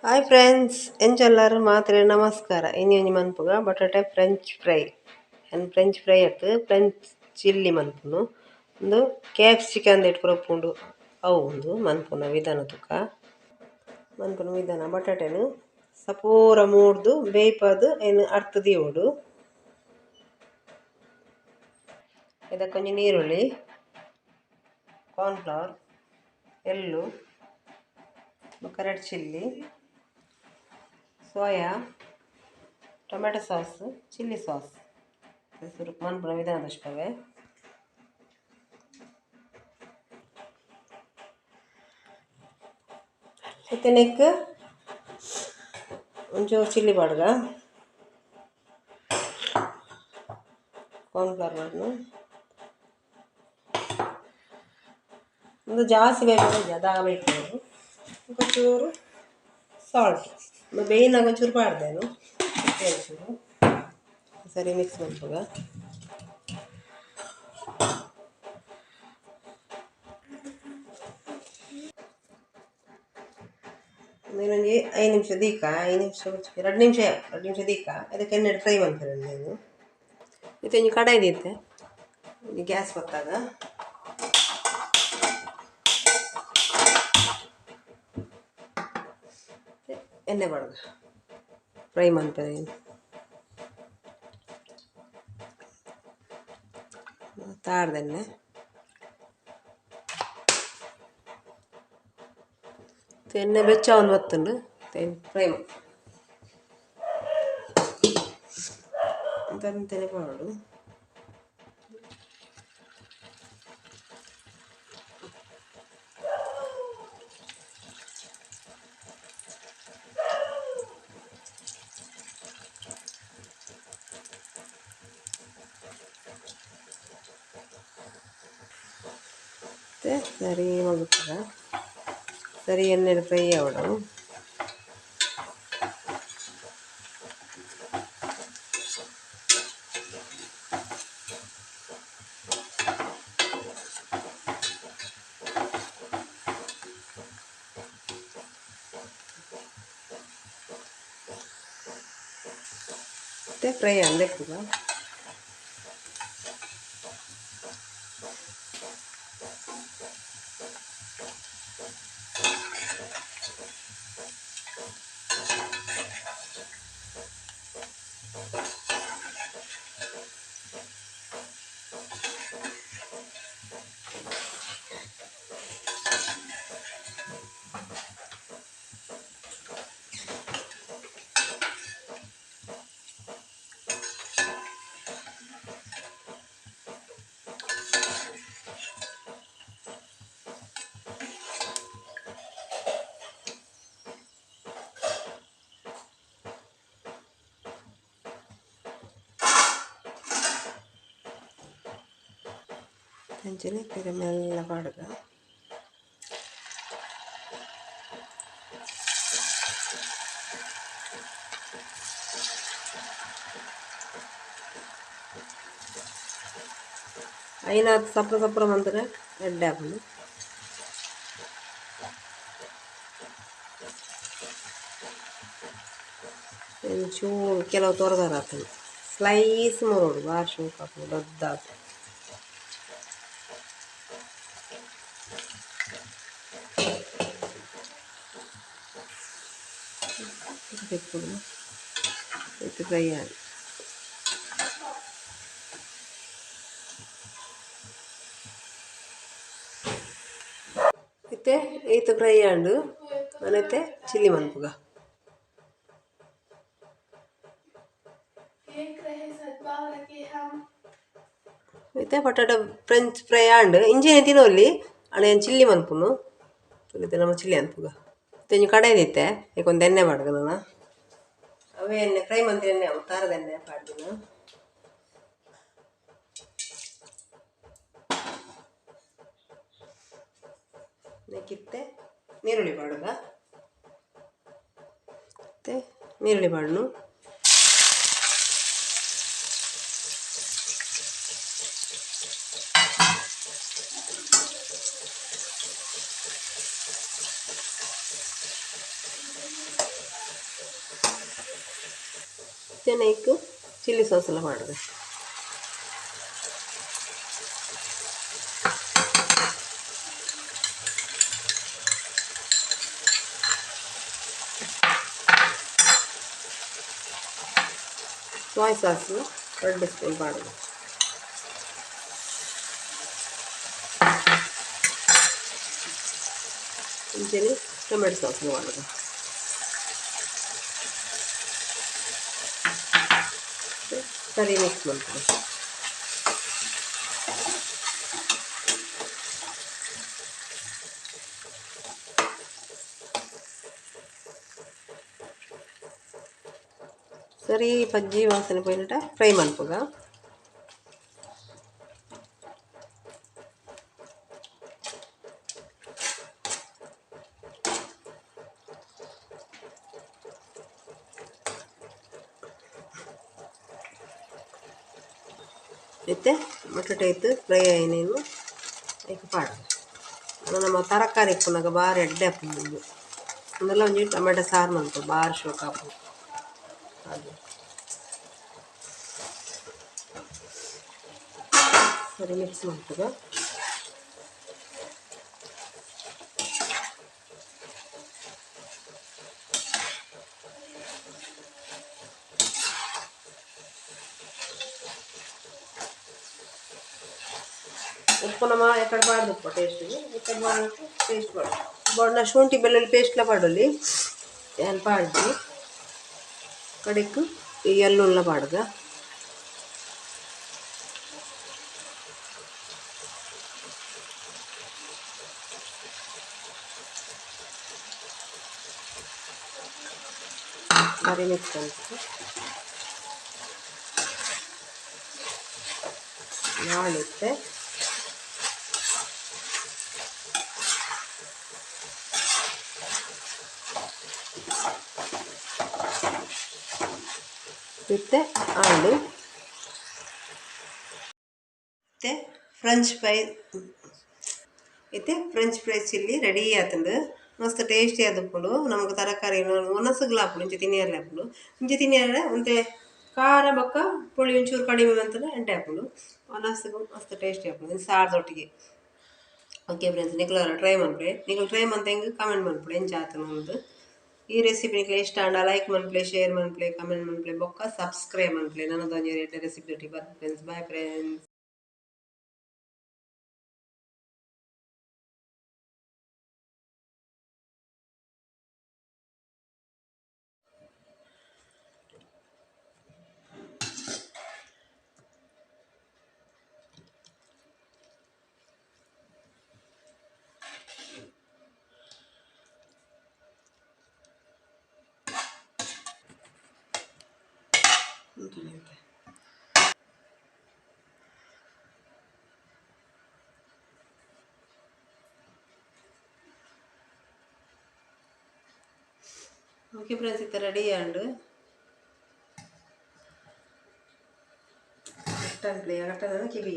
Hi friends ಎಂಚೆಲ್ಲರೂ ಮಾತ್ರೆ ನಮಸ್ಕಾರ ಇನಿ ಮನ್ಪುಗ ಬಟಾಟೆ ಫ್ರೆಂಚ್ ಫ್ರೈ ಫ್ರೆಂಚ್ ಫ್ರೈ ಅತ್ತು ಫ್ರೆಂಚ್ ಚಿಲ್ಲಿ ಮನ್ಪುನು ಒಂದು ಕ್ಯಾಪ್ಸಿಕನ್ ಇಟ್ಕೊರಪ್ಪುಂಡು ಅವು ಒಂದು ಮನ್ಪುನ ವಿಧಾನ ತುಕ ಮನ್ಪುನ ವಿಧಾನ ಬಟಾಟೆನು ಸಪೂರ ಮೂಡ್ದು ಬೇಯ್ಪದು ಏನು ಅರ್ಥ ದೀವೊಡು ಇದಕ್ಕೊಂಚ ನೀರುಳ್ಳಿ ಕಾರ್ನ್ಫ್ಲವರ್ ಎಳ್ಳು red chilli soya tomato sauce chilli sauce ಹೆಸರು ಮನ್ಪುನ ವಿಧಾನದಷ್ಟವೆ ಮತ್ತೆ ನೆಕ್ ಒಂಚೂರು ಚಿಲ್ಲಿ ಪೌಡರ್ ಕಾರ್ನ್ಫ್ಲವರ್ ಮಾಡ್ನು ಒಂದು ಜಾಸ್ತಿ ಬೇಯಿಸೋದು ಅದಾಗ ಬೇಯಿಸೋದು ಒಂಚೂರು ಸಾಲ್ಟ್ ಬೇಯಿನಾಗ ಒಂಚೂರು ಪಾಡ್ದೇನು ಒಂಚೂರು ಸರಿ ಮಿಕ್ಸ್ ಮಾಡ್ಬೋದ ಇನ್ನೊಂದು 5 ನಿಮಿಷ ದೀಕ 5 ನಿಮಿಷ 2 ನಿಮಿಷ ದೀಕ ಅದಕ್ಕೆ ಎಣ್ಣೆ ಫ್ರೈ ಮಾಡ್ತಾರೆ ನೀನು ಇದು ಕಡಾಯಿ ದೀತೆ ಗ್ಯಾಸ್ ಹೊತ್ತಾಗ ಎಣ್ಣೆ ಬಡ್ಗ ಫ್ರೈ ಮಾಡ್ತಾರೆ ತಾಡ್ದೆಣ್ಣೆ ಎಣ್ಣೆ ಬೆಚ್ಚ ಒಂದು ಬತ್ತುಂಡು ಫ್ರೈ ಮಾಡಿ ತಂತೆನೆ ಮಾಡು ಸರಿ ಹೋಗುತ್ತದ ಸರಿ ಎಣ್ಣೆ ಫ್ರೈ ಆವಡು ಮತ್ತೆ ಫ್ರೈ ಆಗಬೇಕೀಗ ಅಂಚನೆ ಮೆಲ್ಲ ಪಾಡ್ಗ అయినా సప్ర మంతగా రెడ్ ఆపండి ಚೂರು ಕೆಲವು ತೊರೆದಾರ ಹಾಕಿ ಸ್ಲೈಸ್ ಮಾಡೋದು ಭಾಳ ಶೋಕ್ ಹಾಕೋದು ದೊಡ್ಡದಾಕ ಇದು ಫ್ರೈ ಆಗಿ ಮತ್ತೆ ಈತ ಫ್ರೈ ಆಂಡು ಮತ್ತೆ ಚಿಲ್ಲಿ ಮನ್ಪುಗ ಮತ್ತೆ ಪಟಾಟ ಫ್ರೆಂಚ್ ಫ್ರೈ ಆಂಡು ಇಂಜಿನ ತಿನ್ನೋಲ್ಲಿ ಅಣ್ಣ ಚಿಲ್ಲಿ ಮನ್ಪುನು ತುಳಿತೆ ನಮ್ಮ ಚಿಲ್ಲಿ ಅನ್ಪುಗ ತೆಂಜು ಕಡೆಯದಿತ್ತೆ ಈಗೊಂದು ಎಣ್ಣೆ ಮಾಡ್ಗ ನಾನು ಅವೇ ಎಣ್ಣೆ ಫ್ರೈ ಮಂತ್ ಎಣ್ಣೆ ಅವು ತಾರದ ಎಣ್ಣೆ ಪಾಡ್ದಿನ ನೆಕ್ಕಿತ್ತೆ ನೀರುಳ್ಳಿ ಪಾಡುಗ ಮತ್ತೆ ನೀರುಳ್ಳಿ ಪಾಡ್ನು ಚೆನ್ನೈக்கு ಚಿಲ್ಲಿ ಸಾಸ್ ಎಲ್ಲ ಮಾಡಿದೆ. ಸೋಯ್ ಸಾಸ್ 2 ಸ್ಪೂನ್ ಮಾಡಿದೆ. ಇಂಚೆನೆ ಟೊಮೆಟೊ ಸಾಸ್ ಮಾಡಿದೆ. ಸರಿ ಮಿಕ್ಸ್ ಮಾಡ್ತೀನಿ. ಸರಿ ಬಜ್ಜಿ ವಾಸನೆ పోయినట ಫ್ರೈ ಮಾಡ್ಕೋಗ. అయితే ಬಟಾಟೆ ಇತ್ತು ಫ್ರೈ ಆಯ್ನೇನು ಐಕ್ ಪಾಡು ನಮ್ಮ ತರಕಾರಿ ಇಪ್ಪುನಾಗ ಬಾರಿ ಎಡ್ಡೆ ಹಾಕೊಂಡು ಒಂದೆಲ್ಲ ಒಂಜಿ ಟೊಮೆಟೊ ಸಾರು ಮಾಡ್ತು ಬಾರಿ ಶೋಕ ಹಾಕು ಅದು ಸರಿ ಮಿಕ್ಸ್ ಮಾಡ್ತದ. ఉప్పు నమ ఎక్కడ పాడదు ఉప్పు టేస్ట్ ఇక్కడ పాడదు టేస్ట్ పాడు బొన్న ಶುಂಠಿ ಬೆಳ್ಳುಳ್ಳಿ ಪೇಸ್ಟ್ಲ ಪಾಡಲಿ ಏನು ಪಾಡ್ದು ಕಡೆಕ್ ಈ ಎಳ್ಳುಳ್ಳ ಪಾಡ್ದ ಮರಿ ಮಿಕ್ಸ್ ಅಂತ ಮಾಡಿತ್ತೆ. ಮತ್ತೆ ಆಂಡು ಮತ್ತೆ ಫ್ರೆಂಚ್ ಫ್ರೈ అయితే ఫ్రెంచ్ ఫ్రైస్ చిల్లీ రెడీ అవుతుంది. మస్తు టేస్టీ అదుపుడు ನಮಗೆ ತರಕಾರಿ ಒಣಸಗ್ಲಾಪುಡು ಇಂಚೆ ತಿನ್ನಿಯರ್ಲಾಪುಡು ಇಂಚೆ ತಿನ್ನಿಯರ ಒಂತೆ ಖಾರ ಬೊಕ್ಕ ಪುಳಿ ಒಂಚೂರು ಕಡಿಮೆ ಅಂತಂದ್ರೆ ಎಂಟೆ ಹಾಪುಡು ಒಣಸಗು ಮಸ್ತ್ ಟೇಸ್ಟಿ ಹಾಪುಡು ಇದು ಸಾರದೊಟ್ಟಿಗೆ. ಓಕೆ ಫ್ರೆಂಡ್ಸ್ ನಿಖಲ ಟ್ರೈ ಮಾಡ್ಬಿಡಿ. ನೀವು ಟ್ರೈ ಮಾಡ್ತಾ ಹೆಂಗೆ ಕಮೆಂಟ್ ಮಾಡ್ಬಿಡಿ ಎಂಚ ಆಯ್ತು ನಮ್ಮದು ಈ ರೆಸಿಪಿ ನಿಖಲ ಇಷ್ಟ ಅಂಡ ಲೈಕ್ ಮಾಡ್ಬಿಡಿ, ಶೇರ್ ಮಾಡ್ಬಿಡಿ, ಕಮೆಂಟ್ ಮಾಡ್ಬಿಡಿ, ಬೊಕ್ಕ ಸಬ್ಸ್ಕ್ರೈಬ್ ಮಾಡ್ಬಿಡಿ. ನನ್ನದೊಂದು ರೆಸಿಪಿ ಒಟ್ಟಿಗೆ ಬರ್ರಿ friends. Bye friends. Okay friends ఇది రెడీ అండ్ కట్టండి కట్టడానికి ఇవి